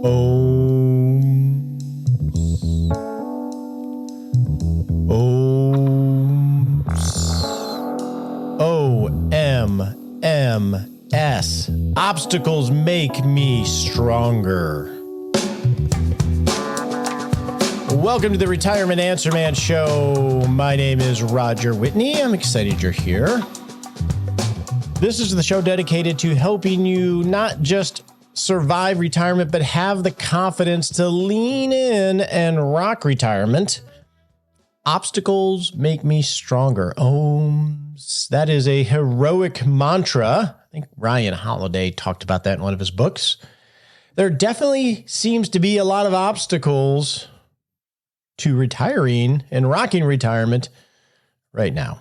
O-M-M-S. Obstacles make me stronger. Welcome to the Retirement Answer Man Show. My name is Roger Whitney. I'm excited you're here. This is the show dedicated to helping you not just survive retirement, but have the confidence to lean in and rock retirement. Obstacles make me stronger. OMS. That is a heroic mantra. I think Ryan Holiday talked about that in one of his books. There definitely seems to be a lot of obstacles to retiring and rocking retirement right now.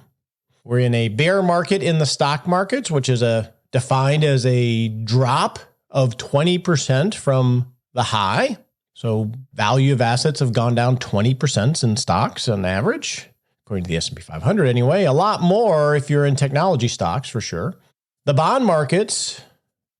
We're in a bear market in the stock markets, which is defined as a drop of 20% from the high. So value of assets have gone down 20% in stocks on average, according to the S&P 500 anyway. A lot more if you're in technology stocks for sure. The bond markets,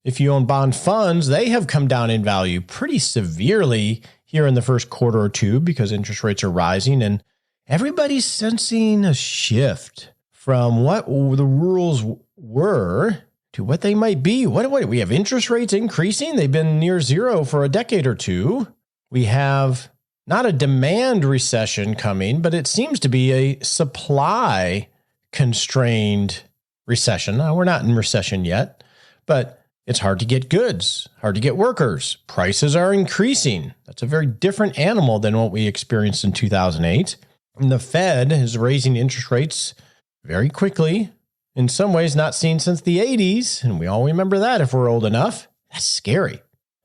if you own bond funds, they have come down in value pretty severely here in the first quarter or two because interest rates are rising and everybody's sensing a shift from what the rules were to what they might be. What we have interest rates increasing. They've been near zero for a decade or two. We have not a demand recession coming, but it seems to be a supply constrained recession. Now, we're not in recession yet, but it's hard to get goods, hard to get workers. Prices are increasing. That's a very different animal than what we experienced in 2008. And the Fed is raising interest rates very quickly, in some ways not seen since the 80s. And we all remember that if we're old enough. That's scary.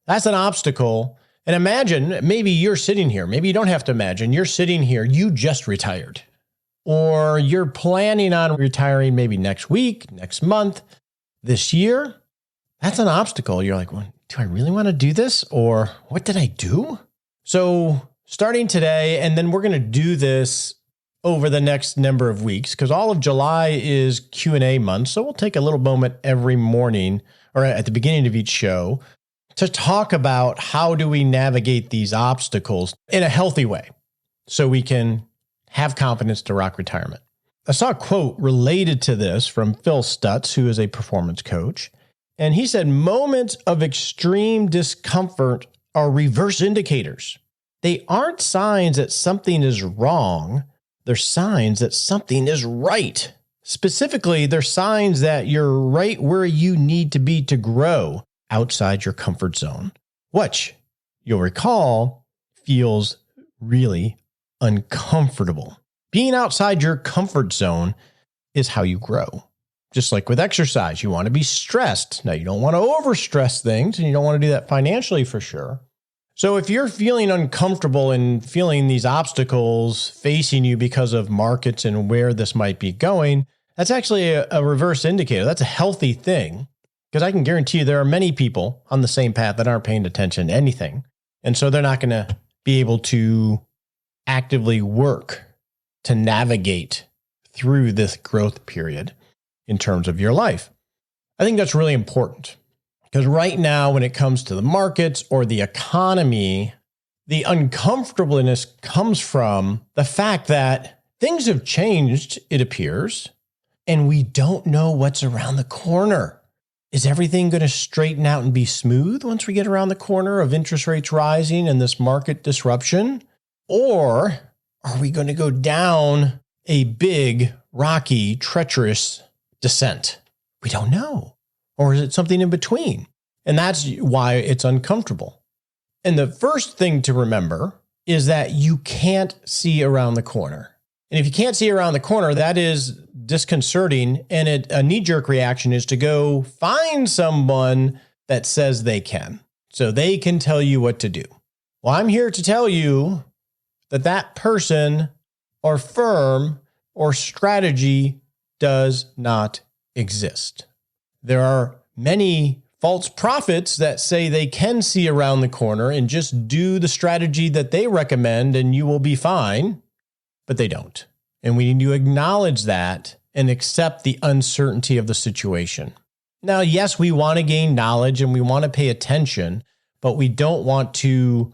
That's an obstacle. And imagine, maybe you're sitting here. Maybe you don't have to imagine. You're sitting here. You just retired. Or you're planning on retiring maybe next week, next month, this year. That's an obstacle. You're like, well, do I really want to do this? Or what did I do? So starting today, and then we're going to do this over the next number of weeks, because all of July is Q&A month. So we'll take a little moment every morning or at the beginning of each show to talk about how do we navigate these obstacles in a healthy way so we can have confidence to rock retirement. I saw a quote related to this from Phil Stutz, who is a performance coach. And he said, moments of extreme discomfort are reverse indicators. They aren't signs that something is wrong. They're signs that something is right. Specifically, they're signs that you're right where you need to be to grow outside your comfort zone, which you'll recall feels really uncomfortable. Being outside your comfort zone is how you grow. Just like with exercise, you want to be stressed. Now, you don't want to overstress things, and you don't want to do that financially for sure. So if you're feeling uncomfortable and feeling these obstacles facing you because of markets and where this might be going, that's actually a reverse indicator. That's a healthy thing, because I can guarantee you there are many people on the same path that aren't paying attention to anything. And so they're not going to be able to actively work to navigate through this growth period in terms of your life. I think that's really important because right now, when it comes to the markets or the economy, the uncomfortableness comes from the fact that things have changed, it appears, and we don't know what's around the corner. Is everything going to straighten out and be smooth once we get around the corner of interest rates rising and this market disruption? Or are we going to go down a big, rocky, treacherous descent? We don't know. Or is it something in between? And that's why it's uncomfortable. And the first thing to remember is that you can't see around the corner. And if you can't see around the corner, that is disconcerting. And a knee-jerk reaction is to go find someone that says they can, so they can tell you what to do. Well, I'm here to tell you that that person or firm or strategy does not exist. There are many false prophets that say they can see around the corner and just do the strategy that they recommend and you will be fine, but they don't. And we need to acknowledge that and accept the uncertainty of the situation. Now, yes, we want to gain knowledge and we want to pay attention, but we don't want to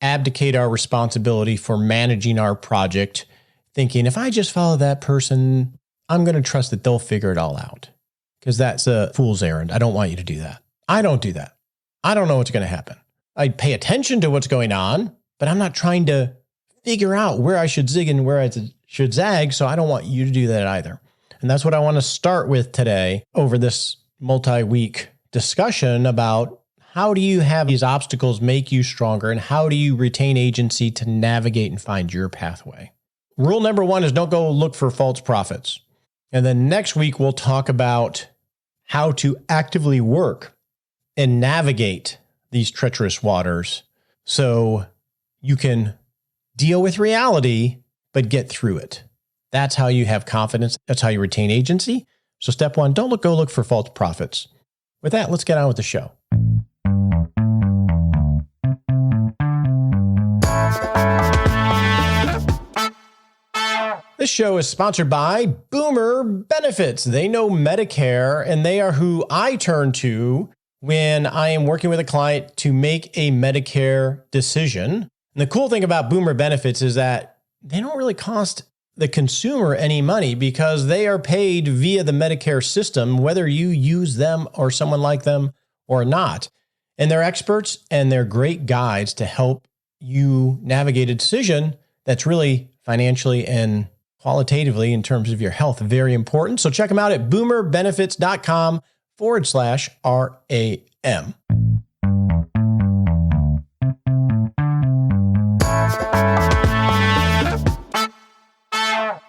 abdicate our responsibility for managing our project, thinking if I just follow that person, I'm going to trust that they'll figure it all out. Because that's a fool's errand. I don't want you to do that. I don't do that. I don't know what's going to happen. I pay attention to what's going on, but I'm not trying to figure out where I should zig and where I should zag. So I don't want you to do that either. And that's what I want to start with today over this multi-week discussion about how do you have these obstacles make you stronger and how do you retain agency to navigate and find your pathway. Rule number 1 is don't go look for false prophets. And then next week, we'll talk about how to actively work and navigate these treacherous waters so you can deal with reality, but get through it. That's how you have confidence. That's how you retain agency. So step 1, don't go look for false prophets. With that, let's get on with the show. This show is sponsored by Boomer Benefits. They know Medicare, and they are who I turn to when I am working with a client to make a Medicare decision. And the cool thing about Boomer Benefits is that they don't really cost the consumer any money because they are paid via the Medicare system, whether you use them or someone like them or not. And they're experts and they're great guides to help you navigate a decision that's really financially and qualitatively in terms of your health, very important. So check them out at boomerbenefits.com/RAM.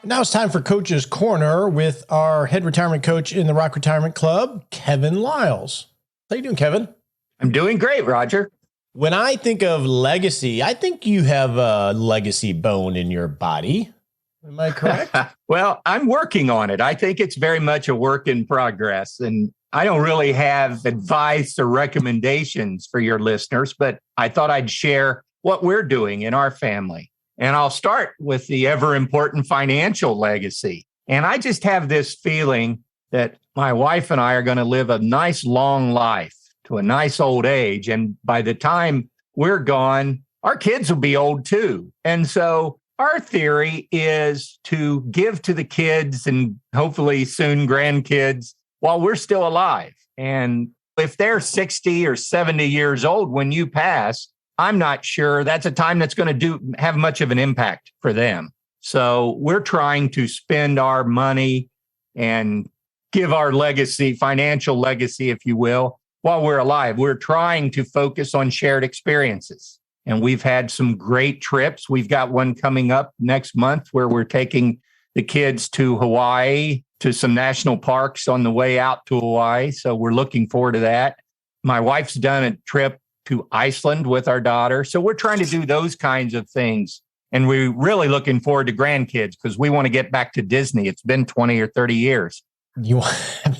Now it's time for Coach's Corner with our head retirement coach in the Rock Retirement Club, Kevin Lyles. How you doing, Kevin? I'm doing great, Roger. When I think of legacy, I think you have a legacy bone in your body. Am I correct? Well, I'm working on it. I think it's very much a work in progress. And I don't really have advice or recommendations for your listeners, but I thought I'd share what we're doing in our family. And I'll start with the ever important financial legacy. And I just have this feeling that my wife and I are going to live a nice long life to a nice old age. And by the time we're gone, our kids will be old too. And so our theory is to give to the kids and hopefully soon grandkids while we're still alive. And if they're 60 or 70 years old when you pass, I'm not sure that's a time that's going to have much of an impact for them. So we're trying to spend our money and give our legacy, financial legacy, if you will, while we're alive. We're trying to focus on shared experiences. And we've had some great trips. We've got one coming up next month where we're taking the kids to Hawaii, to some national parks on the way out to Hawaii. So we're looking forward to that. My wife's done a trip to Iceland with our daughter. So we're trying to do those kinds of things. And we're really looking forward to grandkids because we want to get back to Disney. It's been 20 or 30 years.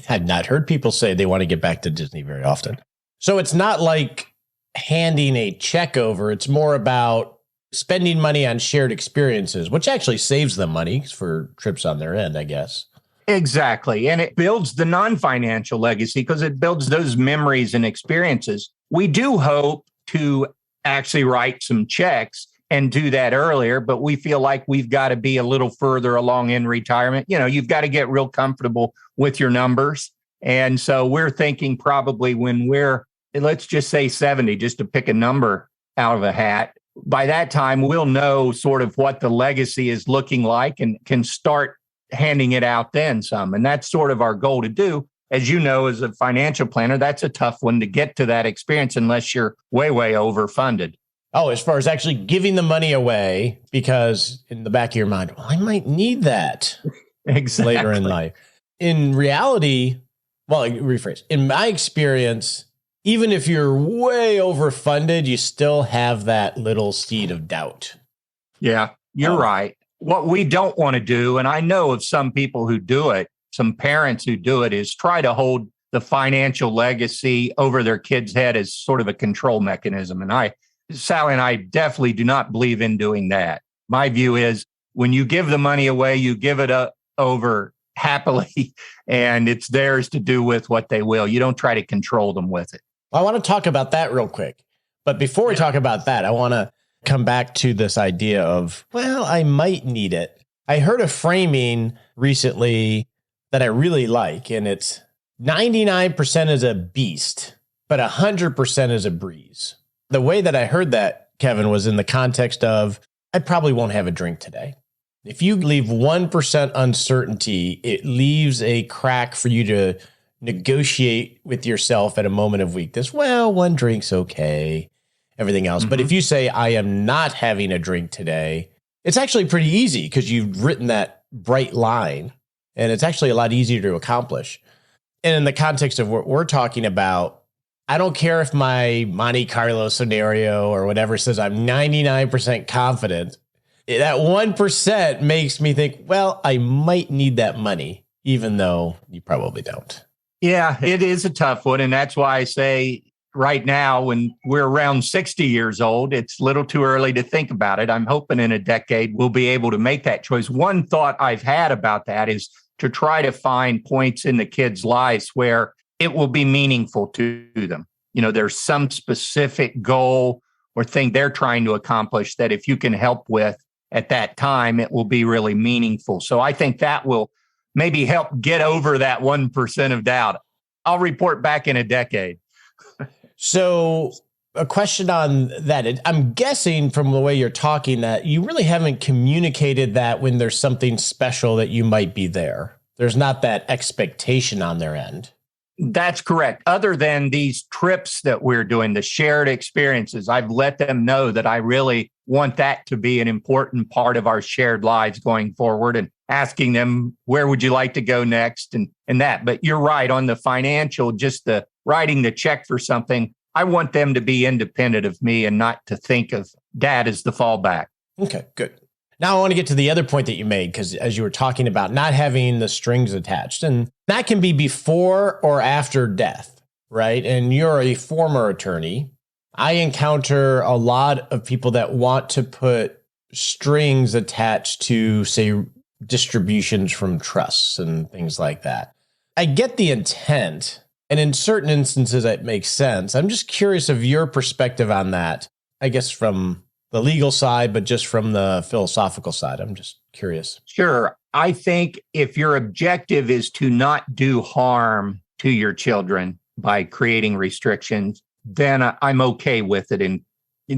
I've not heard people say they want to get back to Disney very often. So it's not like handing a check over. It's more about spending money on shared experiences, which actually saves them money for trips on their end, I guess. Exactly. And it builds the non-financial legacy because it builds those memories and experiences. We do hope to actually write some checks and do that earlier, but we feel like we've got to be a little further along in retirement. You know, you've got to get real comfortable with your numbers. And so we're thinking probably when we're, let's just say 70, just to pick a number out of a hat. By that time, we'll know sort of what the legacy is looking like and can start handing it out then some. And that's sort of our goal to do. As you know, as a financial planner, that's a tough one to get to that experience unless you're way, way overfunded. Oh, as far as actually giving the money away, because in the back of your mind, well, I might need that exactly. Later in life. In reality, well, rephrase. In my experience, even if you're way overfunded, you still have that little seed of doubt. Yeah, you're right. What we don't want to do, and I know of some people who do it, some parents who do it, is try to hold the financial legacy over their kid's head as sort of a control mechanism. And Sally and I definitely do not believe in doing that. My view is when you give the money away, you give it over happily, and it's theirs to do with what they will. You don't try to control them with it. I want to talk about that real quick. But before we talk about that, I want to come back to this idea of, well, I might need it. I heard a framing recently that I really like, and it's 99% is a beast, but 100% is a breeze. The way that I heard that, Kevin, was in the context of, I probably won't have a drink today. If you leave 1% uncertainty, it leaves a crack for you to negotiate with yourself at a moment of weakness. Well, one drink's okay, everything else. But if you say, I am not having a drink today, it's actually pretty easy because you've written that bright line, and it's actually a lot easier to accomplish. And in the context of what we're talking about, I don't care if my Monte Carlo scenario or whatever says I'm 99% confident. That 1% makes me think, well, I might need that money, even though you probably don't. Yeah, it is a tough one. And that's why I say right now, when we're around 60 years old, it's a little too early to think about it. I'm hoping in a decade we'll be able to make that choice. One thought I've had about that is to try to find points in the kids' lives where it will be meaningful to them. You know, there's some specific goal or thing they're trying to accomplish that if you can help with at that time, it will be really meaningful. So I think that will maybe help get over that 1% of doubt. I'll report back in a decade. So a question on that. I'm guessing from the way you're talking that you really haven't communicated that when there's something special that you might be there. There's not that expectation on their end. That's correct. Other than these trips that we're doing, the shared experiences, I've let them know that I really want that to be an important part of our shared lives going forward, and asking them, where would you like to go next? And that. But you're right on the financial, just the writing the check for something. I want them to be independent of me and not to think of dad as the fallback. Okay, good. Now I want to get to the other point that you made, because as you were talking about not having the strings attached, and that can be before or after death, right? And you're a former attorney. I encounter a lot of people that want to put strings attached to, say, distributions from trusts and things like that. I get the intent, and in certain instances it makes sense. I'm just curious of your perspective on that, I guess from the legal side, but just from the philosophical side. I'm just curious. Sure. I think if your objective is to not do harm to your children by creating restrictions, then I'm okay with it in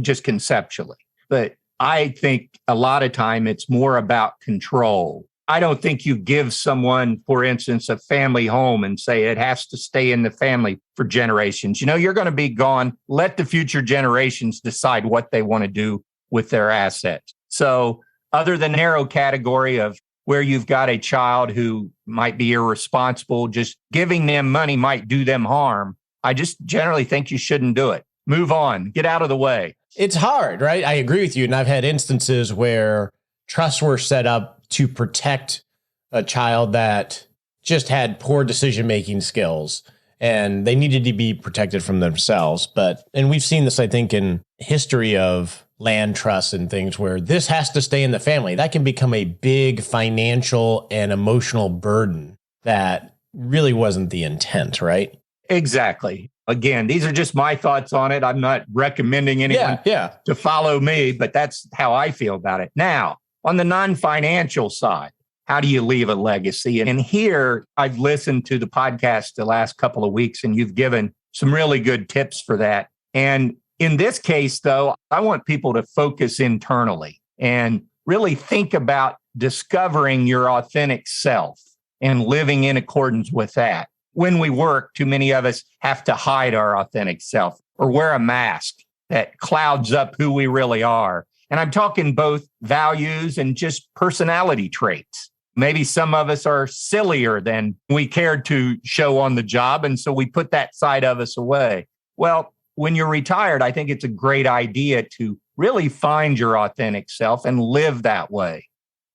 just conceptually. But I think a lot of time it's more about control. I don't think you give someone, for instance, a family home and say it has to stay in the family for generations. You know, you're going to be gone. Let the future generations decide what they want to do with their assets. So other than narrow category of where you've got a child who might be irresponsible, just giving them money might do them harm. I just generally think you shouldn't do it. Move on, get out of the way. It's hard, right? I agree with you. And I've had instances where trusts were set up to protect a child that just had poor decision-making skills, and they needed to be protected from themselves. And we've seen this, I think, in history of land trusts and things where this has to stay in the family. That can become a big financial and emotional burden that really wasn't the intent, right? Exactly. Again, these are just my thoughts on it. I'm not recommending anyone to follow me, but that's how I feel about it. Now, on the non-financial side, how do you leave a legacy? And here, I've listened to the podcast the last couple of weeks, and you've given some really good tips for that. And in this case, though, I want people to focus internally and really think about discovering your authentic self and living in accordance with that. When we work, too many of us have to hide our authentic self or wear a mask that clouds up who we really are. And I'm talking both values and just personality traits. Maybe some of us are sillier than we cared to show on the job, and so we put that side of us away. Well, when you're retired, I think it's a great idea to really find your authentic self and live that way.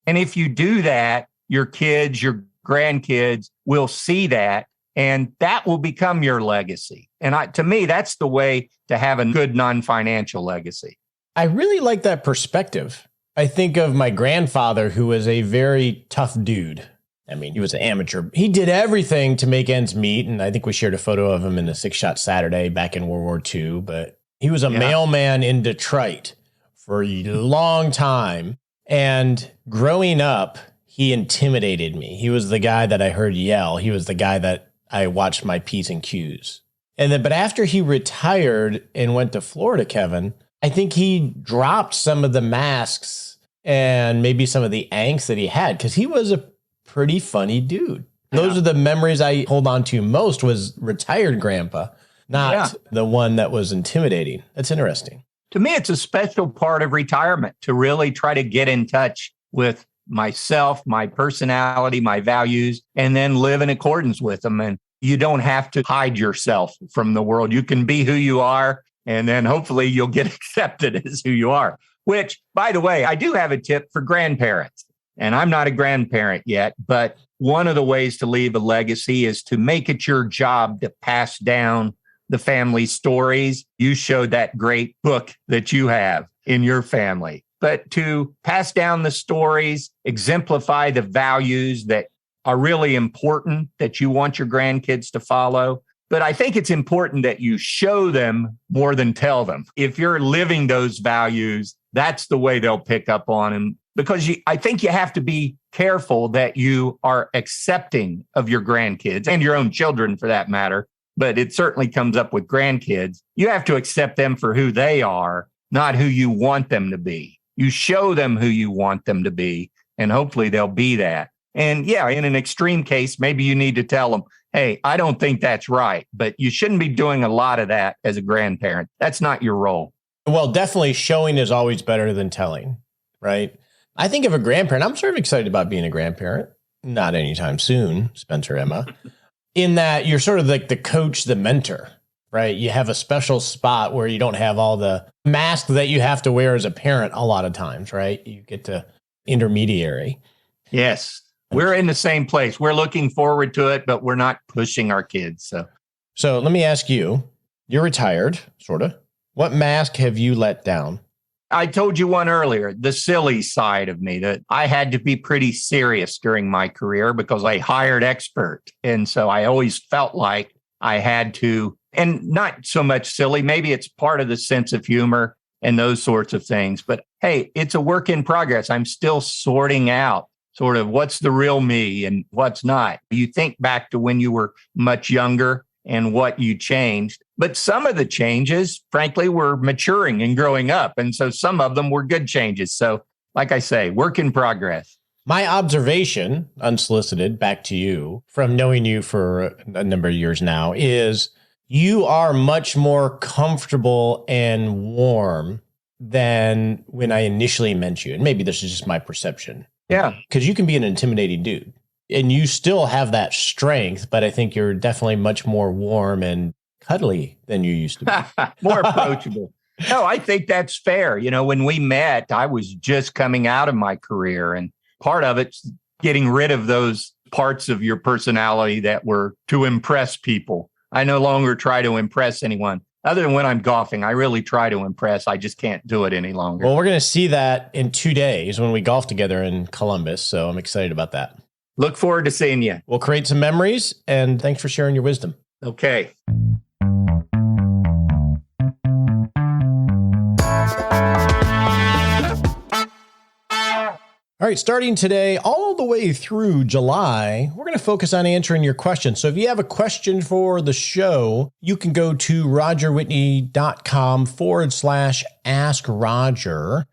And if you do that, your kids, your grandkids will see that, and that will become your legacy. And to me, that's the way to have a good non-financial legacy. I really like that perspective. I think of my grandfather, who was a very tough dude. I mean, he was an amateur. He did everything to make ends meet. And I think we shared a photo of him in a 6-shot Saturday back in World War II. But He was a mailman in Detroit for a long time. And growing up, he intimidated me. He was the guy that I heard yell. He was the guy that I watched my P's and Q's. But after he retired and went to Florida, Kevin, I think he dropped some of the masks and maybe some of the angst that he had, because he was a pretty funny dude. Those are the memories I hold on to most, was retired grandpa, not the one that was intimidating. That's interesting. To me, it's a special part of retirement to really try to get in touch with myself, my personality, my values, and then live in accordance with them. And you don't have to hide yourself from the world. You can be who you are, and then hopefully you'll get accepted as who you are. Which, by the way, I do have a tip for grandparents. And I'm not a grandparent yet, but one of the ways to leave a legacy is to make it your job to pass down the family stories. You showed that great book that you have in your family, but to pass down the stories, exemplify the values that are really important that you want your grandkids to follow. But I think it's important that you show them more than tell them. If you're living those values, that's the way they'll pick up on them. Because I think you have to be careful that you are accepting of your grandkids and your own children for that matter. But it certainly comes up with grandkids. You have to accept them for who they are, not who you want them to be. You show them who you want them to be, and hopefully they'll be that. And in an extreme case, maybe you need to tell them, hey, I don't think that's right, but you shouldn't be doing a lot of that as a grandparent. That's not your role. Well, definitely showing is always better than telling, right? I think of a grandparent, I'm sort of excited about being a grandparent. Not anytime soon, Spencer, Emma. In that you're sort of like the coach, the mentor, right? You have a special spot where you don't have all the masks that you have to wear as a parent a lot of times, right? You get to intermediary. Yes. We're in the same place. We're looking forward to it, but we're not pushing our kids. So let me ask you, you're retired, sort of. What mask have you let down? I told you one earlier, the silly side of me, that I had to be pretty serious during my career because I hired expert. And so I always felt like I had to, and not so much silly, maybe it's part of the sense of humor and those sorts of things. But hey, it's a work in progress. I'm still sorting out sort of what's the real me and what's not. You think back to when you were much younger and what you changed. But some of the changes, frankly, were maturing and growing up. And so some of them were good changes. So like I say, work in progress. My observation, unsolicited, back to you, from knowing you for a number of years now, is you are much more comfortable and warm than when I initially met you. And maybe this is just my perception. Yeah. Because you can be an intimidating dude. And you still have that strength, but I think you're definitely much more warm and cuddly than you used to be. More approachable. No, I think that's fair. When we met, I was just coming out of my career, and part of it's getting rid of those parts of your personality that were to impress people. I no longer try to impress anyone. Other than when I'm golfing, I really try to impress. I just can't do it any longer. Well, we're going to see that in 2 days when we golf together in Columbus. So I'm excited about that. Look forward to seeing you. We'll create some memories, and thanks for sharing your wisdom. Okay. All right, starting today, all the way through July, we're going to focus on answering your questions. So if you have a question for the show, you can go to rogerwhitney.com/ask Roger.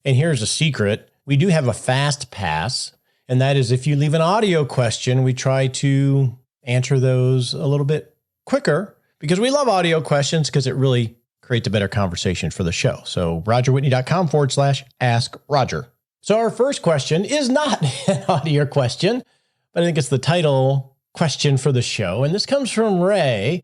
And here's a secret. We do have a fast pass. And that is if you leave an audio question, we try to answer those a little bit quicker because we love audio questions because it really creates a better conversation for the show. So rogerwhitney.com/ask Roger. So our first question is not an audio question, but I think it's the title question for the show. And this comes from Ray.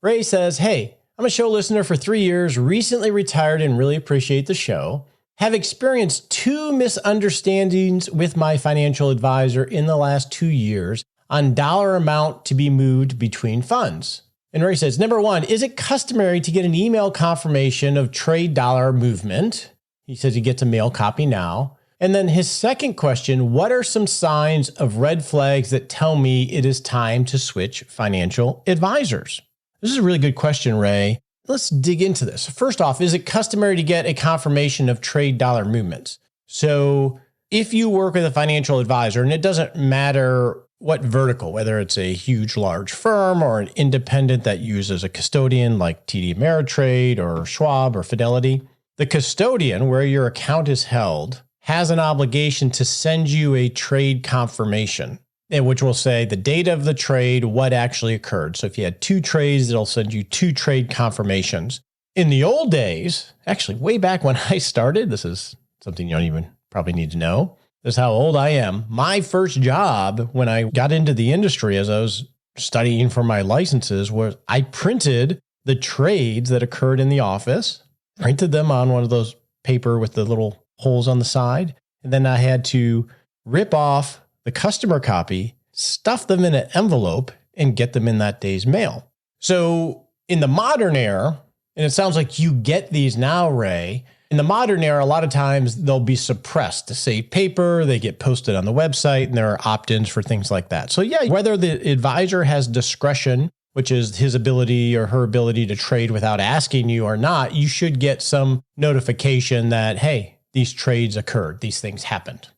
Ray says, hey, I'm a show listener for 3 years, recently retired and really appreciate the show. Have experienced 2 misunderstandings with my financial advisor in the last 2 years on dollar amount to be moved between funds. And Ray says, number 1, is it customary to get an email confirmation of trade dollar movement? He says he gets a mail copy now. And then his second question, what are some signs of red flags that tell me it is time to switch financial advisors? This is a really good question, Ray. let's dig into this. First off, is it customary to get a confirmation of trade dollar movements? So if you work with a financial advisor, and it doesn't matter what vertical, whether it's a huge, large firm or an independent that uses a custodian like TD Ameritrade or Schwab or Fidelity, the custodian where your account is held has an obligation to send you a trade confirmation, which will say the date of the trade, what actually occurred. So if you had 2 trades, it'll send you 2 trade confirmations. In the old days, actually way back when I started, this is something you don't even probably need to know. This is how old I am. My first job when I got into the industry as I was studying for my licenses was I printed the trades that occurred in the office, printed them on one of those paper with the little holes on the side. And then I had to rip off the customer copy, stuff them in an envelope, and get them in that day's mail. So in the modern era, and it sounds like you get these now, Ray, in the modern era, a lot of times they'll be suppressed to save paper. They get posted on the website, and there are opt-ins for things like that. So yeah, whether the advisor has discretion, which is his ability or her ability to trade without asking you or not, you should get some notification that, hey, these trades occurred. These things happened.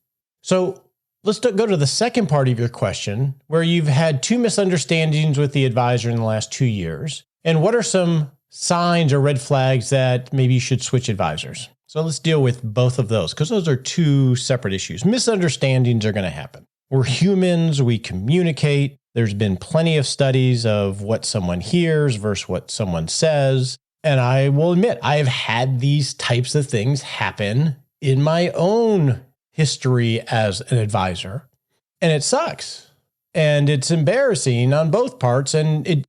So let's go to the second part of your question, where you've had 2 misunderstandings with the advisor in the last 2 years. And what are some signs or red flags that maybe you should switch advisors? So let's deal with both of those, because those are 2 separate issues. Misunderstandings are going to happen. We're humans. We communicate. There's been plenty of studies of what someone hears versus what someone says. And I will admit, I have had these types of things happen in my own history as an advisor. And it sucks. And it's embarrassing on both parts, and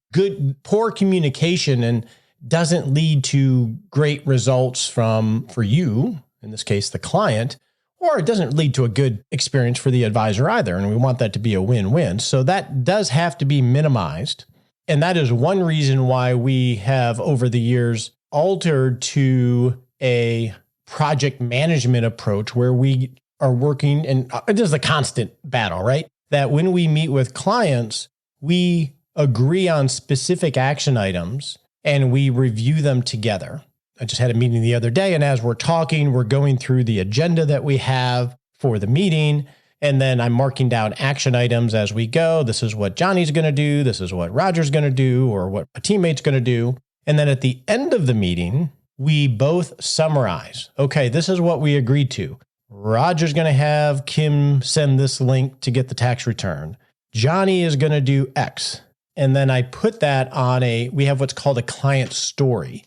poor communication and doesn't lead to great results for you, in this case, the client, or it doesn't lead to a good experience for the advisor either. And we want that to be a win-win. So that does have to be minimized. And that is one reason why we have over the years altered to a project management approach where we are working, and it is a constant battle, right? That when we meet with clients, we agree on specific action items and we review them together. I just had a meeting the other day, and as we're talking, we're going through the agenda that we have for the meeting. And then I'm marking down action items as we go. This is what Johnny's going to do. This is what Roger's going to do, or what a teammate's going to do. And then at the end of the meeting, we both summarize. Okay, this is what we agreed to. Roger's going to have Kim send this link to get the tax return. Johnny is going to do X. And then I put that on we have what's called a client story,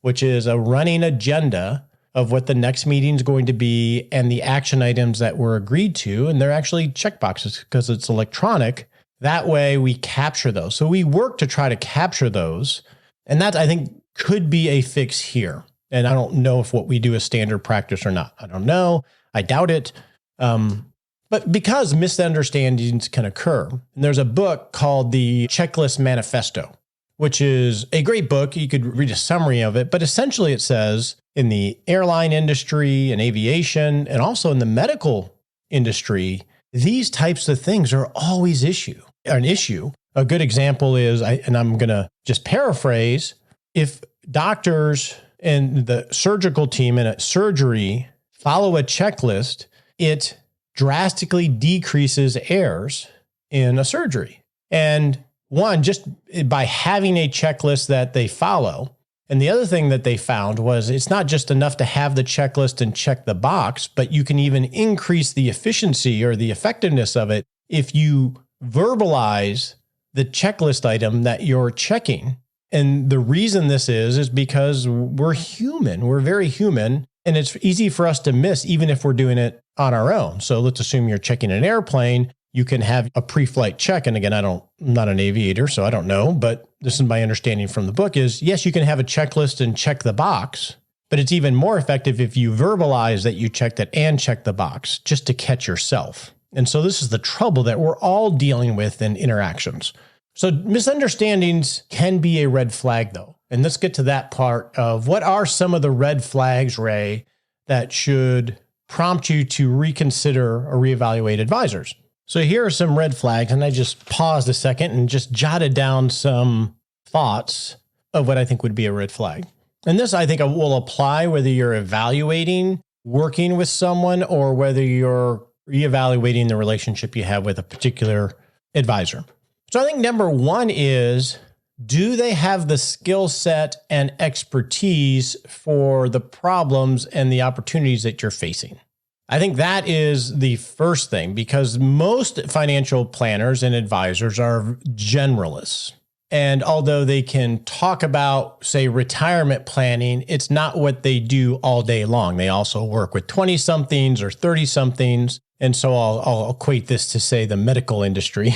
which is a running agenda of what the next meeting is going to be and the action items that were agreed to. And they're actually checkboxes because it's electronic. That way we capture those. So we work to try to capture those. And that, I think, could be a fix here. And I don't know if what we do is standard practice or not. I don't know. I doubt it. But because misunderstandings can occur, and there's a book called The Checklist Manifesto, which is a great book. You could read a summary of it, but essentially it says in the airline industry and aviation, and also in the medical industry, these types of things are always an issue. A good example is, and I'm going to just paraphrase, if doctors and the surgical team in a surgery follow a checklist, it drastically decreases errors in a surgery. And one, just by having a checklist that they follow. And the other thing that they found was it's not just enough to have the checklist and check the box, but you can even increase the efficiency or the effectiveness of it if you verbalize the checklist item that you're checking. And the reason this is because we're human. We're very human. And it's easy for us to miss, even if we're doing it on our own. So let's assume you're checking an airplane. You can have a pre-flight check. And again, I'm not an aviator, so I don't know. But this is my understanding from the book is, yes, you can have a checklist and check the box. But it's even more effective if you verbalize that you checked it and check the box just to catch yourself. And so this is the trouble that we're all dealing with in interactions. So misunderstandings can be a red flag, though. And let's get to that part of what are some of the red flags, Ray, that should prompt you to reconsider or reevaluate advisors. So here are some red flags, and I just paused a second and just jotted down some thoughts of what I think would be a red flag. And this, I think, will apply whether you're evaluating working with someone or whether you're reevaluating the relationship you have with a particular advisor. So I think number one is, do they have the skill set and expertise for the problems and the opportunities that you're facing? I think that is the first thing, because most financial planners and advisors are generalists. And although they can talk about, say, retirement planning, it's not what they do all day long. They also work with 20-somethings or 30-somethings. And so I'll equate this to, say, the medical industry,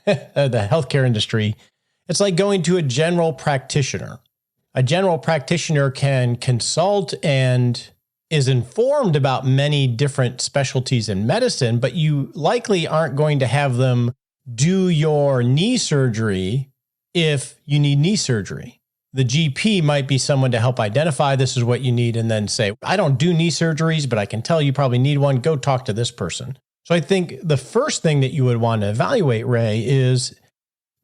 the healthcare industry. It's like going to a general practitioner. A general practitioner can consult and is informed about many different specialties in medicine, but you likely aren't going to have them do your knee surgery if you need knee surgery. The GP might be someone to help identify this is what you need and then say, I don't do knee surgeries, but I can tell you probably need one. Go talk to this person. So I think the first thing that you would want to evaluate, Ray, is,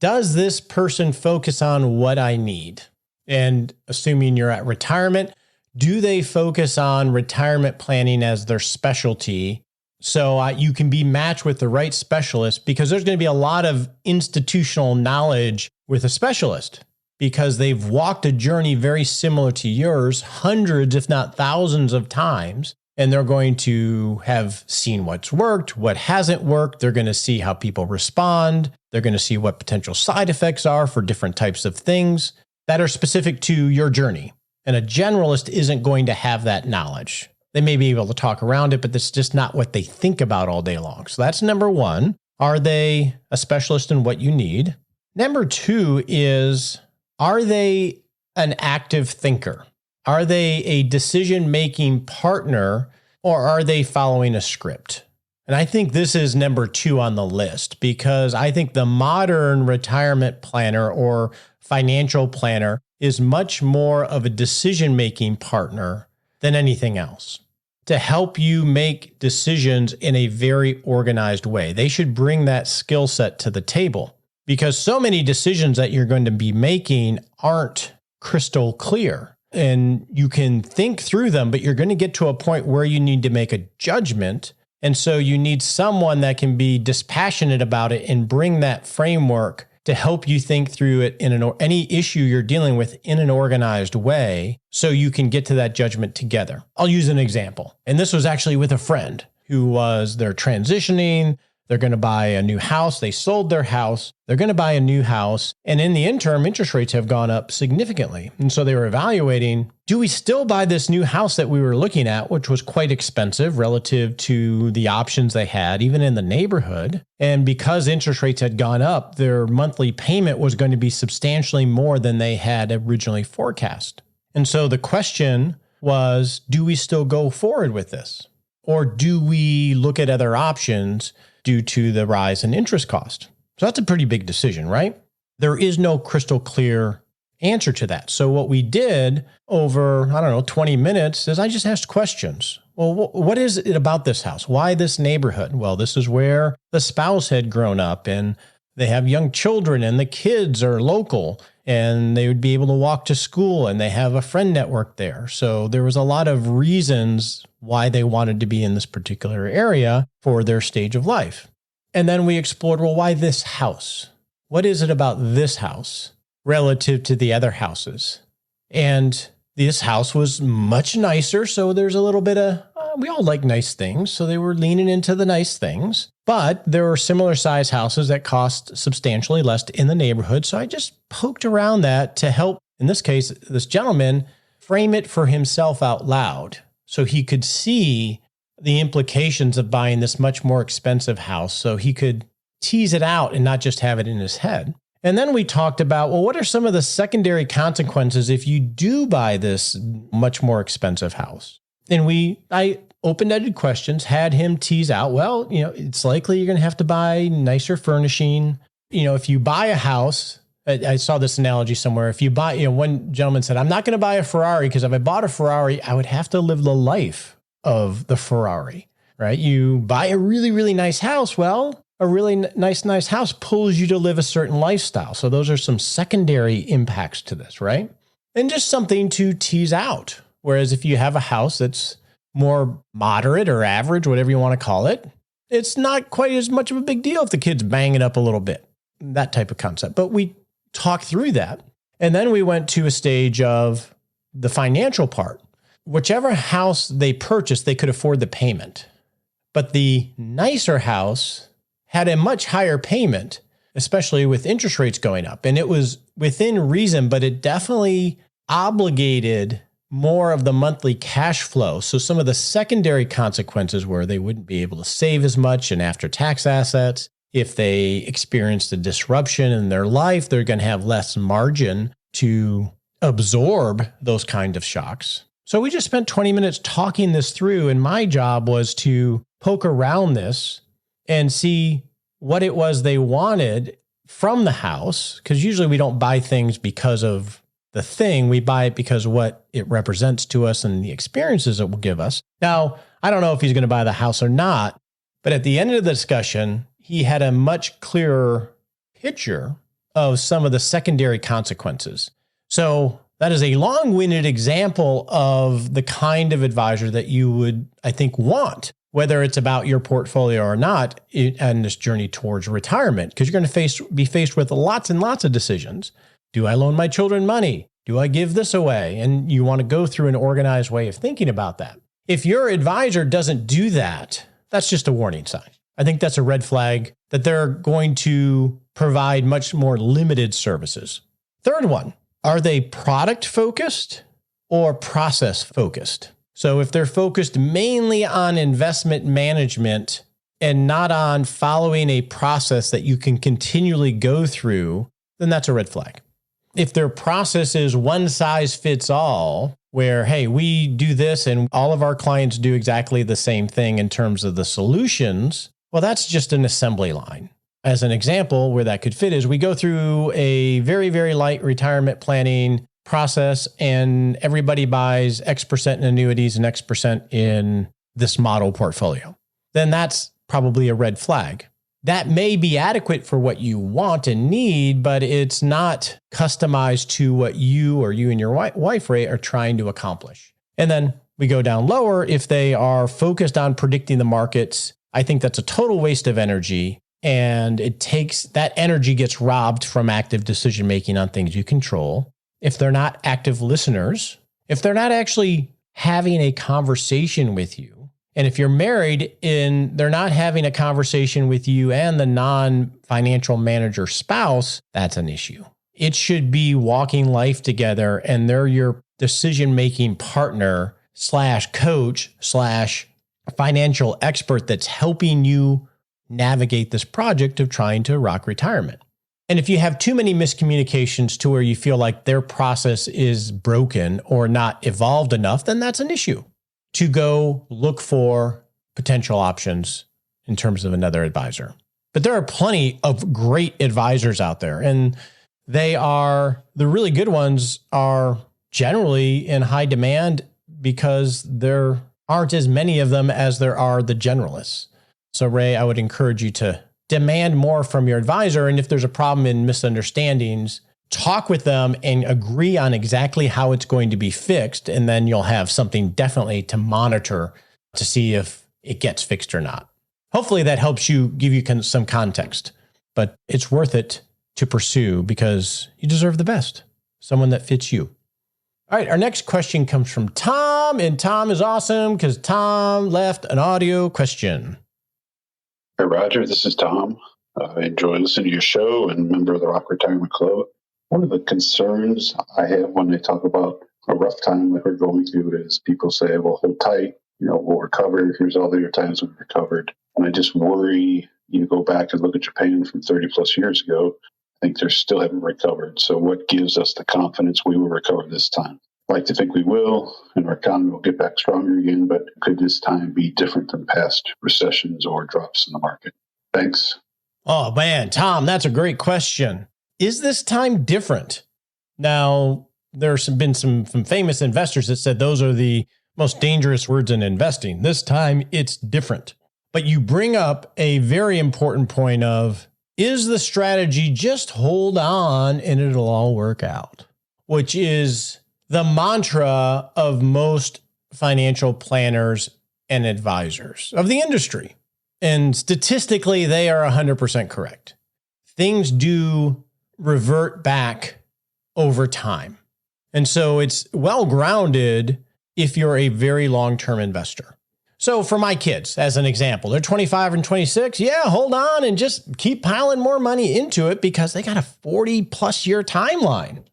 does this person focus on what I need? And assuming you're at retirement, do they focus on retirement planning as their specialty? So you can be matched with the right specialist, because there's going to be a lot of institutional knowledge with a specialist because they've walked a journey very similar to yours hundreds, if not thousands of times. And they're going to have seen what's worked, what hasn't worked. They're going to see how people respond. They're going to see what potential side effects are for different types of things that are specific to your journey. And a generalist isn't going to have that knowledge. They may be able to talk around it, but that's just not what they think about all day long. So that's number one. Are they a specialist in what you need? Number two is, are they an active thinker? Are they a decision-making partner, or are they following a script? And I think this is number two on the list, because I think the modern retirement planner or financial planner is much more of a decision-making partner than anything else, to help you make decisions in a very organized way. They should bring that skill set to the table, because so many decisions that you're going to be making aren't crystal clear. And you can think through them, but you're going to get to a point where you need to make a judgment. And so you need someone that can be dispassionate about it and bring that framework to help you think through it in any issue you're dealing with in an organized way, so you can get to that judgment together. I'll use an example. And this was actually with a friend they're transitioning. They're going to buy a new house. They sold their house. They're going to buy a new house. And in the interim, interest rates have gone up significantly. And so they were evaluating, do we still buy this new house that we were looking at, which was quite expensive relative to the options they had, even in the neighborhood? And because interest rates had gone up, their monthly payment was going to be substantially more than they had originally forecast. And so the question was, do we still go forward with this? Or do we look at other options due to the rise in interest cost? So that's a pretty big decision, right? There is no crystal clear answer to that. So what we did over, 20 minutes is I just asked questions. Well, what is it about this house? Why this neighborhood? Well, this is where the spouse had grown up and they have young children and the kids are local and they would be able to walk to school and they have a friend network there. So there was a lot of reasons why they wanted to be in this particular area for their stage of life. And then we explored, well, why this house? What is it about this house relative to the other houses? And this house was much nicer. So there's a little bit of, we all like nice things. So they were leaning into the nice things. But there were similar size houses that cost substantially less in the neighborhood. So I just poked around that to help, in this case, this gentleman frame it for himself out loud so he could see the implications of buying this much more expensive house, so he could tease it out and not just have it in his head. And then we talked about, well, what are some of the secondary consequences if you do buy this much more expensive house? And I open-ended questions, had him tease out, well, it's likely you're going to have to buy nicer furnishing. If you buy a house, I saw this analogy somewhere. If you buy, one gentleman said, I'm not going to buy a Ferrari because if I bought a Ferrari, I would have to live the life of the Ferrari, right? You buy a really, really nice house. Well, a really nice house pulls you to live a certain lifestyle. So those are some secondary impacts to this, right? and just something to tease out. Whereas if you have a house that's more moderate or average, whatever you want to call it, it's not quite as much of a big deal if the kids bang it up a little bit, that type of concept. But we talked through that. And then we went to a stage of the financial part. Whichever house they purchased, they could afford the payment. But the nicer house had a much higher payment, especially with interest rates going up. And it was within reason, but it definitely obligated more of the monthly cash flow. So some of the secondary consequences were they wouldn't be able to save as much in after-tax assets. If they experienced a disruption in their life, they're going to have less margin to absorb those kind of shocks. So we just spent 20 minutes talking this through, and my job was to poke around this and see what it was they wanted from the house, because usually we don't buy things because of the thing. We buy it because of what it represents to us and the experiences it will give us. Now, I don't know if he's going to buy the house or not, but at the end of the discussion, he had a much clearer picture of some of the secondary consequences. So that is a long-winded example of the kind of advisor that you would, I think, want, whether it's about your portfolio or not, and this journey towards retirement, because you're going to be faced with lots and lots of decisions. Do I loan my children money? Do I give this away? And you want to go through an organized way of thinking about that. If your advisor doesn't do that, that's just a warning sign. I think that's a red flag that they're going to provide much more limited services. Third one, are they product focused or process focused? So if they're focused mainly on investment management and not on following a process that you can continually go through, then that's a red flag. If their process is one size fits all, where, hey, we do this and all of our clients do exactly the same thing in terms of the solutions, well, that's just an assembly line. As an example, where that could fit is we go through a very, very light retirement planning process and everybody buys X% in annuities and X% in this model portfolio. Then that's probably a red flag. That may be adequate for what you want and need, but it's not customized to what you and your wife, Ray, are trying to accomplish. And then we go down lower. If they are focused on predicting the markets, I think that's a total waste of energy. And that energy gets robbed from active decision-making on things you control. If they're not active listeners, if they're not actually having a conversation with you, and if you're married and they're not having a conversation with you and the non-financial manager spouse, that's an issue. It should be walking life together and they're your decision-making partner / coach / financial expert that's helping you navigate this project of trying to rock retirement. And if you have too many miscommunications to where you feel like their process is broken or not evolved enough, then that's an issue to go look for potential options in terms of another advisor. But there are plenty of great advisors out there, and the really good ones are generally in high demand because there aren't as many of them as there are the generalists. So Ray, I would encourage you to demand more from your advisor. And if there's a problem in misunderstandings, talk with them and agree on exactly how it's going to be fixed. And then you'll have something definitely to monitor to see if it gets fixed or not. Hopefully that helps give you some context, but it's worth it to pursue because you deserve the best, someone that fits you. All right, our next question comes from Tom, and Tom is awesome because Tom left an audio question. Hey, Roger, this is Tom. I enjoy listening to your show and member of the Rock Retirement Club. One of the concerns I have when they talk about a rough time that we're going through is people say, well, hold tight, we'll recover. Here's all the times we've recovered. And I just worry, you go back and look at Japan from 30 plus years ago, I think they still haven't recovered. So what gives us the confidence we will recover this time? I'd like to think we will, and our economy will get back stronger again, but could this time be different than past recessions or drops in the market? Thanks. Oh, man, Tom, that's a great question. Is this time different? Now, there's been some famous investors that said those are the most dangerous words in investing. This time, it's different. But you bring up a very important point of, is the strategy just hold on and it'll all work out? Which is the mantra of most financial planners and advisors of the industry. And statistically, they are 100% correct. Things do revert back over time. And so it's well grounded if you're a very long-term investor. So for my kids, as an example, they're 25 and 26. Yeah, hold on and just keep piling more money into it because they got a 40 plus year timeline.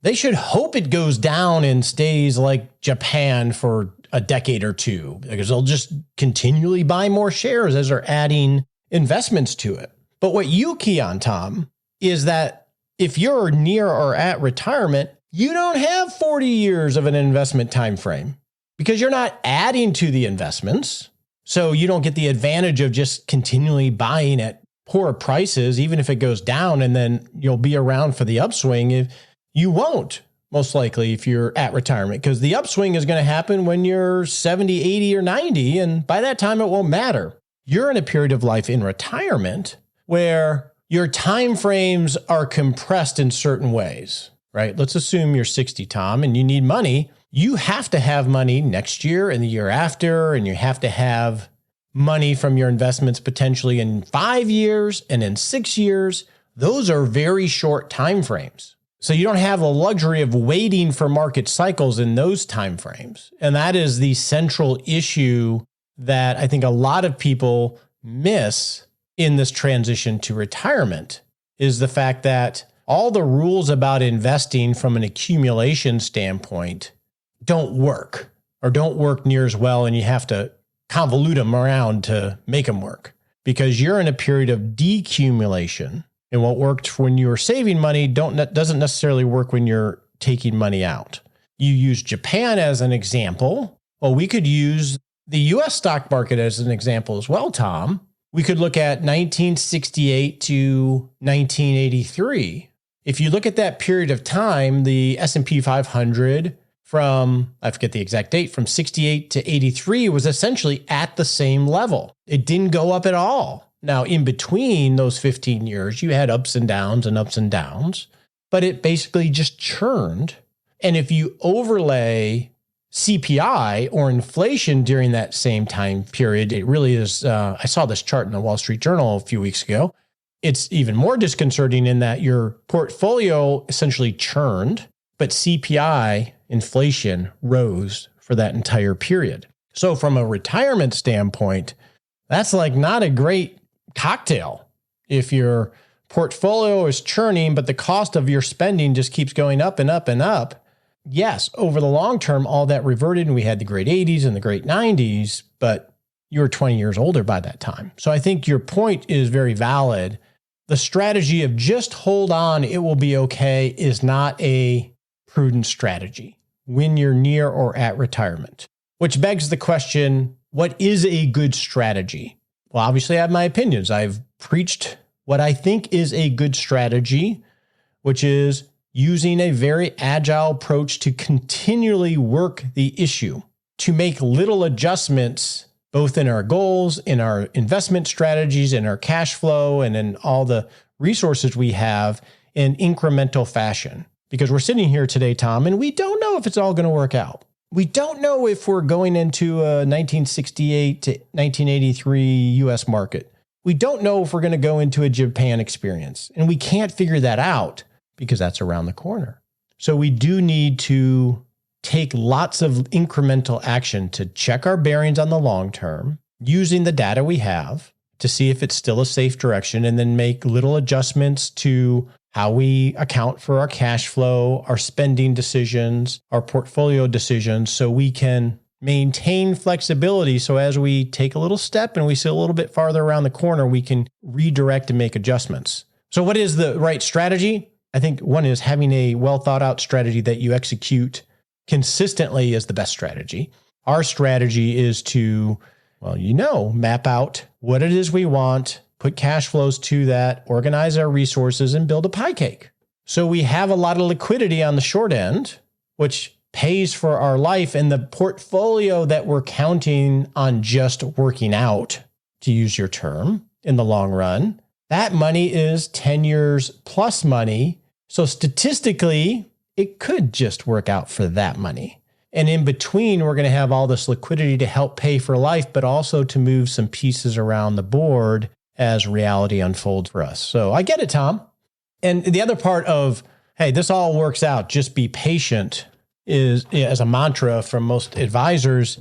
They should hope it goes down and stays like Japan for a decade or two, because they'll just continually buy more shares as they're adding investments to it. But what you key on, Tom, is that if you're near or at retirement, you don't have 40 years of an investment time frame because you're not adding to the investments. So you don't get the advantage of just continually buying at poor prices, even if it goes down, and then you'll be around for the upswing. If you won't, most likely, if you're at retirement, because the upswing is going to happen when you're 70, 80, or 90. And by that time, it won't matter. You're in a period of life in retirement where your time frames are compressed in certain ways, right? Let's assume you're 60, Tom, and you need money. You have to have money next year and the year after, and you have to have money from your investments potentially in 5 years and in 6 years. Those are very short time frames. So you don't have the luxury of waiting for market cycles in those time frames. And that is the central issue that I think a lot of people miss in this transition to retirement, is the fact that all the rules about investing from an accumulation standpoint don't work, or don't work near as well, and you have to convolute them around to make them work because you're in a period of decumulation. And what worked when you were saving money doesn't necessarily work when you're taking money out. You use Japan as an example. Well, we could use the US stock market as an example as well, Tom. We could look at 1968 to 1983. If you look at that period of time, the S&P 500 from, I forget the exact date, from 68 to 83 was essentially at the same level. It didn't go up at all. Now, in between those 15 years, you had ups and downs, but it basically just churned. And if you overlay CPI or inflation during that same time period, it really is, I saw this chart in the Wall Street Journal a few weeks ago. It's even more disconcerting in that your portfolio essentially churned, but CPI, inflation, rose for that entire period. So from a retirement standpoint, that's like not a great cocktail. If your portfolio is churning, but the cost of your spending just keeps going up and up and up. Yes, over the long term, all that reverted and we had the great 80s and the great 90s, but you were 20 years older by that time. So I think your point is very valid. The strategy of just hold on, it will be okay, is not a prudent strategy when you're near or at retirement, which begs the question, what is a good strategy? Well, obviously I have my opinions. I've preached what I think is a good strategy, which is using a very agile approach to continually work the issue, to make little adjustments, both in our goals, in our investment strategies, in our cash flow, and in all the resources we have in incremental fashion. Because we're sitting here today, Tom, and we don't know if it's all going to work out. We don't know if we're going into a 1968 to 1983 US market. We don't know if we're going to go into a Japan experience. And we can't figure that out because that's around the corner. So we do need to take lots of incremental action to check our bearings on the long term, using the data we have to see if it's still a safe direction, and then make little adjustments to how we account for our cash flow, our spending decisions, our portfolio decisions, so we can maintain flexibility. So as we take a little step and we see a little bit farther around the corner, we can redirect and make adjustments. So what is the right strategy? I think one is having a well thought out strategy that you execute consistently is the best strategy. Our strategy is to, map out what it is we want, put cash flows to that, organize our resources, and build a pie cake. So we have a lot of liquidity on the short end, which pays for our life, and the portfolio that we're counting on just working out, to use your term, in the long run, that money is 10 years plus money. So statistically, it could just work out for that money. And in between, we're going to have all this liquidity to help pay for life, but also to move some pieces around the board as reality unfolds for us. So I get it, Tom. And the other part of, hey, this all works out, just be patient, is as a mantra from most advisors,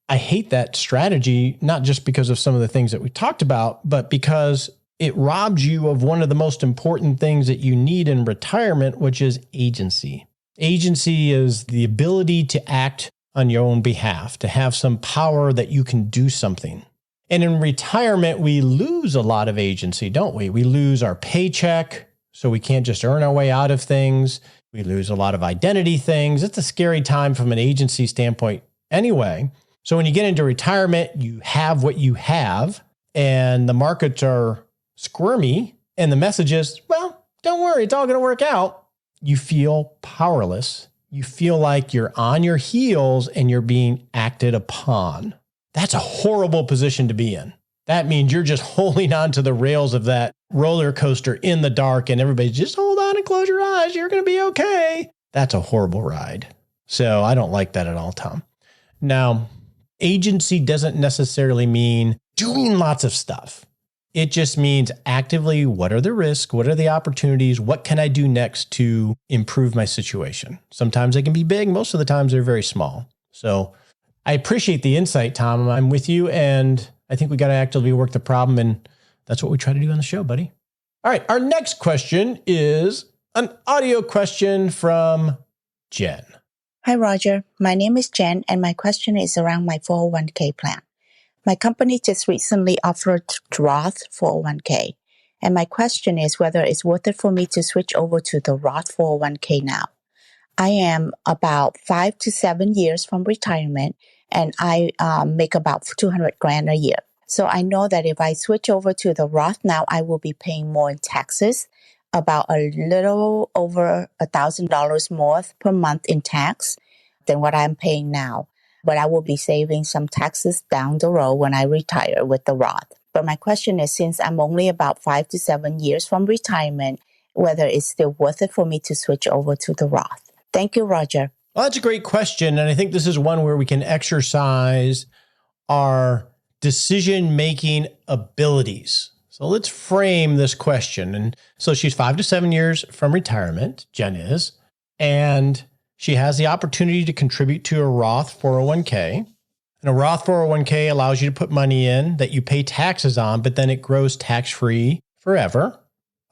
I hate that strategy, not just because of some of the things that we talked about, but because it robs you of one of the most important things that you need in retirement, which is agency. Agency is the ability to act on your own behalf, to have some power that you can do something. And in retirement, we lose a lot of agency, don't we? We lose our paycheck, so we can't just earn our way out of things. We lose a lot of identity things. It's a scary time from an agency standpoint anyway. So when you get into retirement, you have what you have, and the markets are squirmy, and the message is, well, don't worry, it's all going to work out. You feel powerless. You feel like you're on your heels and you're being acted upon. That's a horrible position to be in. That means you're just holding on to the rails of that roller coaster in the dark, and everybody's just hold on and close your eyes. You're going to be okay. That's a horrible ride. So I don't like that at all, Tom. Now, agency doesn't necessarily mean doing lots of stuff. It just means actively, what are the risks? What are the opportunities? What can I do next to improve my situation? Sometimes they can be big. Most of the times they're very small. So I appreciate the insight, Tom. I'm with you. And I think we got to actively work the problem. And that's what we try to do on the show, buddy. All right. Our next question is an audio question from Jen. Hi, Roger. My name is Jen, and my question is around my 401k plan. My company just recently offered Roth 401k, and my question is whether it's worth it for me to switch over to the Roth 401k now. I am about 5 to 7 years from retirement, and I make about $200,000 a year. So I know that if I switch over to the Roth now, I will be paying more in taxes, about a little over $1,000 more per month in tax than what I'm paying now. But I will be saving some taxes down the road when I retire with the Roth. But my question is, since I'm only about 5 to 7 years from retirement, whether it's still worth it for me to switch over to the Roth. Thank you, Roger. Well, that's a great question. And I think this is one where we can exercise our decision-making abilities. So let's frame this question. And so she's 5 to 7 years from retirement, Jen is, and she has the opportunity to contribute to a Roth 401k. And a Roth 401k allows you to put money in that you pay taxes on, but then it grows tax-free forever,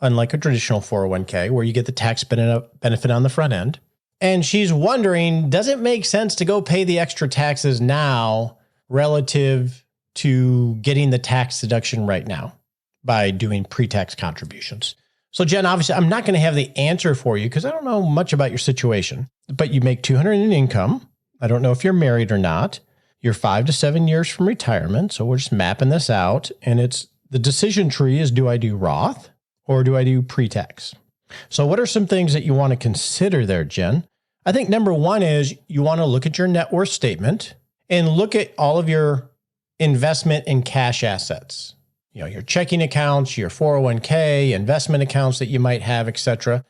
unlike a traditional 401k where you get the tax benefit on the front end. And she's wondering, does it make sense to go pay the extra taxes now relative to getting the tax deduction right now by doing pre-tax contributions? So Jen, obviously, I'm not going to have the answer for you because I don't know much about your situation, but you make $200,000 in income. I don't know if you're married or not. You're 5 to 7 years from retirement. So we're just mapping this out. And it's the decision tree is, do I do Roth or do I do pre-tax? So what are some things that you want to consider there, Jen? I think number one is you want to look at your net worth statement and look at all of your investment in cash assets. You know, your checking accounts, your 401k, investment accounts that you might have, et cetera.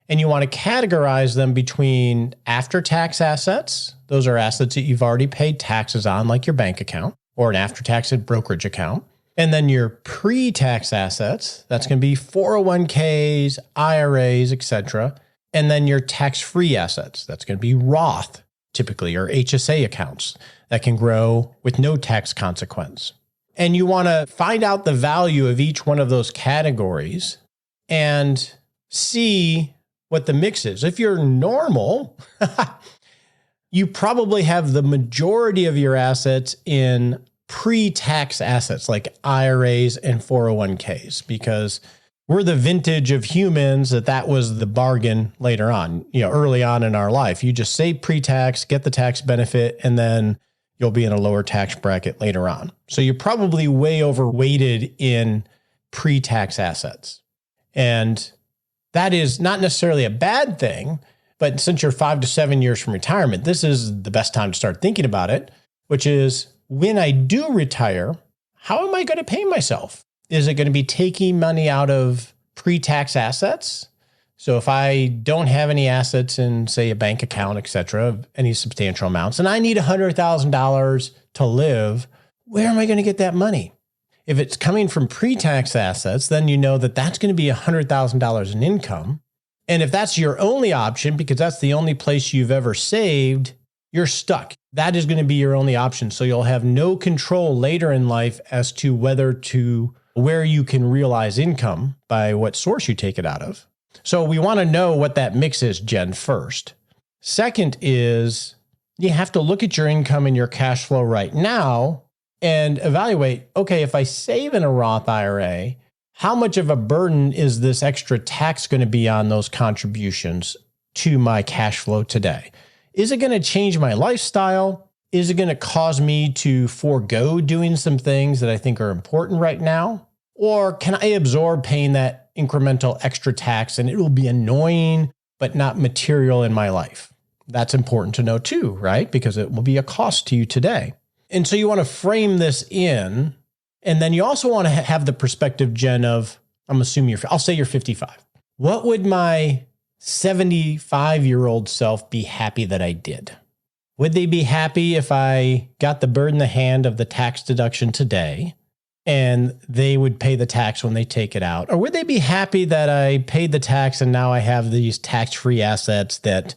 And you want to categorize them between after-tax assets. Those are assets that you've already paid taxes on, like your bank account or an after-tax brokerage account. And then your pre-tax assets, that's going to be 401ks, IRAs, et cetera. And then your tax-free assets, that's going to be Roth, typically, or HSA accounts that can grow with no tax consequence. And you want to find out the value of each one of those categories and see what the mix is. If you're normal, you probably have the majority of your assets in pre-tax assets like IRAs and 401ks, because we're the vintage of humans that was the bargain later on, early on in our life. You just save pre-tax, get the tax benefit, and then you'll be in a lower tax bracket later on. So you're probably way overweighted in pre-tax assets. And that is not necessarily a bad thing, but since you're 5 to 7 years from retirement, this is the best time to start thinking about it, which is when I do retire, how am I going to pay myself? Is it going to be taking money out of pre-tax assets So if I don't have any assets in, say, a bank account, et cetera, of any substantial amounts, and I need $100,000 to live, where am I going to get that money? If it's coming from pre-tax assets, then you know that that's going to be $100,000 in income. And if that's your only option, because that's the only place you've ever saved, you're stuck. That is going to be your only option. So you'll have no control later in life as to where you can realize income by what source you take it out of. So we want to know what that mix is, Jen, first. Second is you have to look at your income and your cash flow right now and evaluate, okay, if I save in a Roth IRA, how much of a burden is this extra tax going to be on those contributions to my cash flow today? Is it going to change my lifestyle? Is it going to cause me to forego doing some things that I think are important right now? Or can I absorb paying that incremental extra tax and it will be annoying, but not material in my life? That's important to know too, right? Because it will be a cost to you today. And so you want to frame this in, and then you also want to have the perspective, Jen, of, I'll say you're 55. What would my 75-year-old self be happy that I did? Would they be happy if I got the bird in the hand of the tax deduction today and they would pay the tax when they take it out? Or would they be happy that I paid the tax and now I have these tax-free assets that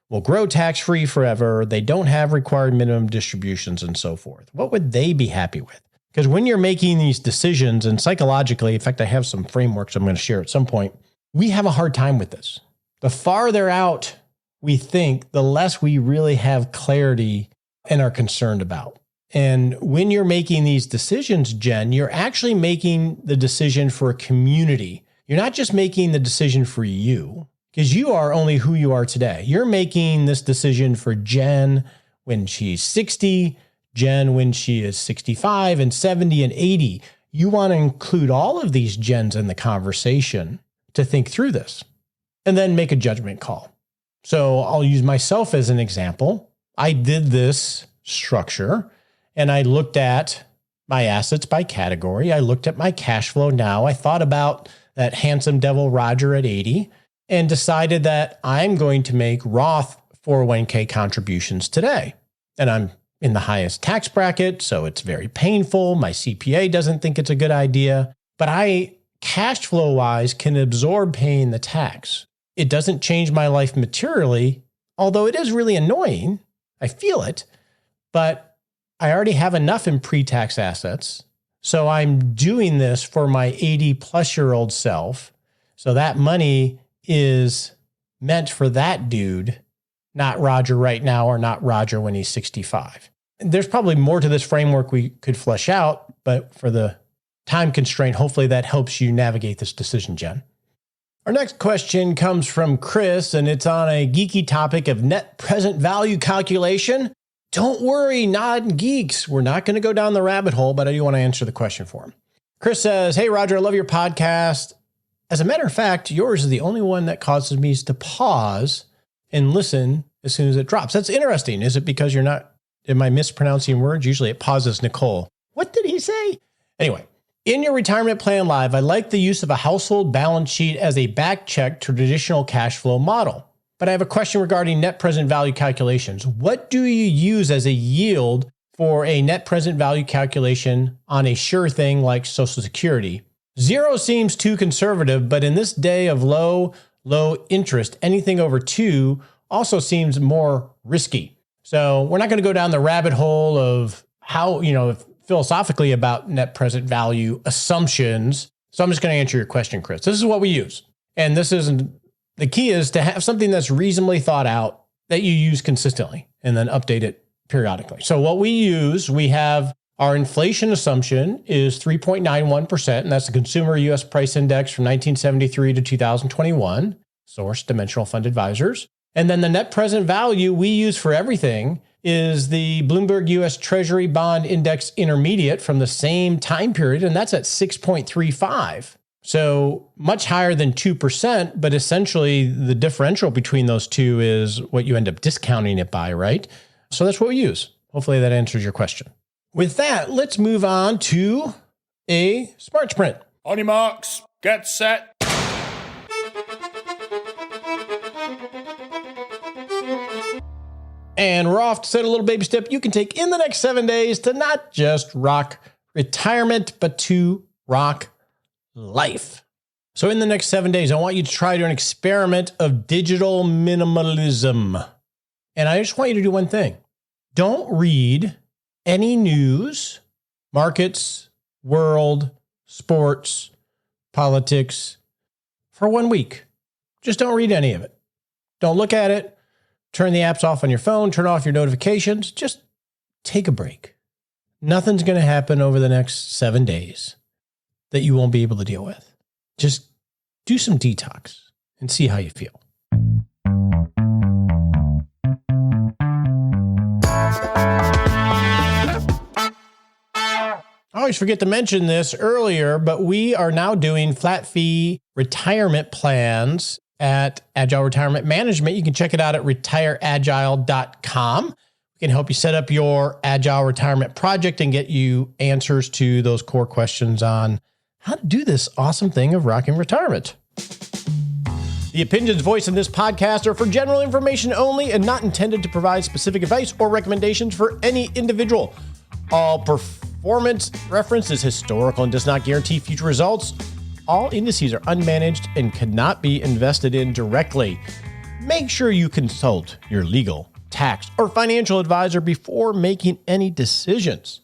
will grow tax-free forever? They don't have required minimum distributions and so forth. What would they be happy with? Because when you're making these decisions, and psychologically, in fact, I have some frameworks I'm going to share at some point, we have a hard time with this. The farther out we think, the less we really have clarity and are concerned about. And when you're making these decisions, Jen, you're actually making the decision for a community. You're not just making the decision for you, because you are only who you are today. You're making this decision for Jen when she's 60, Jen when she is 65 and 70 and 80. You want to include all of these Jens in the conversation to think through this and then make a judgment call. So I'll use myself as an example. I did this structure and I looked at my assets by category. I looked at my cash flow now. I thought about that handsome devil Roger at 80 and decided that I'm going to make Roth 401k contributions today. And I'm in the highest tax bracket, so it's very painful. My CPA doesn't think it's a good idea, but I, cash flow wise, can absorb paying the tax. It doesn't change my life materially, although it is really annoying. I feel it, but I already have enough in pre-tax assets. So I'm doing this for my 80-plus-year-old self. So that money is meant for that dude, not Roger right now or not Roger when he's 65. There's probably more to this framework we could flesh out, but for the time constraint, hopefully that helps you navigate this decision, Jen. Our next question comes from Chris, and it's on a geeky topic of net present value calculation. Don't worry, Nod Geeks. We're not going to go down the rabbit hole, but I do want to answer the question for him. Chris says, hey, Roger, I love your podcast. As a matter of fact, yours is the only one that causes me to pause and listen as soon as it drops. That's interesting. Is it because you're not, am I mispronouncing words? Usually it pauses Nicole. What did he say? Anyway, in your retirement plan live, I like the use of a household balance sheet as a back check to traditional cash flow model. But I have a question regarding net present value calculations. What do you use as a yield for a net present value calculation on a sure thing like Social Security? 0 seems too conservative, but in this day of low interest, anything over 2 also seems more risky. So we're not going to go down the rabbit hole of how, philosophically about net present value assumptions. So I'm just going to answer your question, Chris. This is what we use. And the key is to have something that's reasonably thought out that you use consistently and then update it periodically. So what we use, we have our inflation assumption is 3.91%, and that's the Consumer U.S. Price Index from 1973 to 2021, source Dimensional Fund Advisors. And then the net present value we use for everything is the Bloomberg U.S. Treasury Bond Index Intermediate from the same time period, and that's at 6.35. So much higher than 2%, but essentially the differential between those two is what you end up discounting it by, right? So that's what we use. Hopefully that answers your question. With that, let's move on to a SMART Sprint. On your marks, get set. and Roth set a little baby step you can take in the next 7 days to not just rock retirement, but to rock life. So in the next 7 days, I want you to try an experiment of digital minimalism. And I just want you to do one thing. Don't read any news, markets, world, sports, politics for 1 week. Just don't read any of it. Don't look at it. Turn the apps off on your phone. Turn off your notifications. Just take a break. Nothing's going to happen over the next 7 days that you won't be able to deal with. Just do some detox and see how you feel. I always forget to mention this earlier, but we are now doing flat fee retirement plans at Agile Retirement Management. You can check it out at retireagile.com. We can help you set up your Agile retirement project and get you answers to those core questions on how to do this awesome thing of rocking retirement. The opinions voiced in this podcast are for general information only and not intended to provide specific advice or recommendations for any individual. All performance reference is historical and does not guarantee future results. All indices are unmanaged and cannot be invested in directly. Make sure you consult your legal, tax, or financial advisor before making any decisions.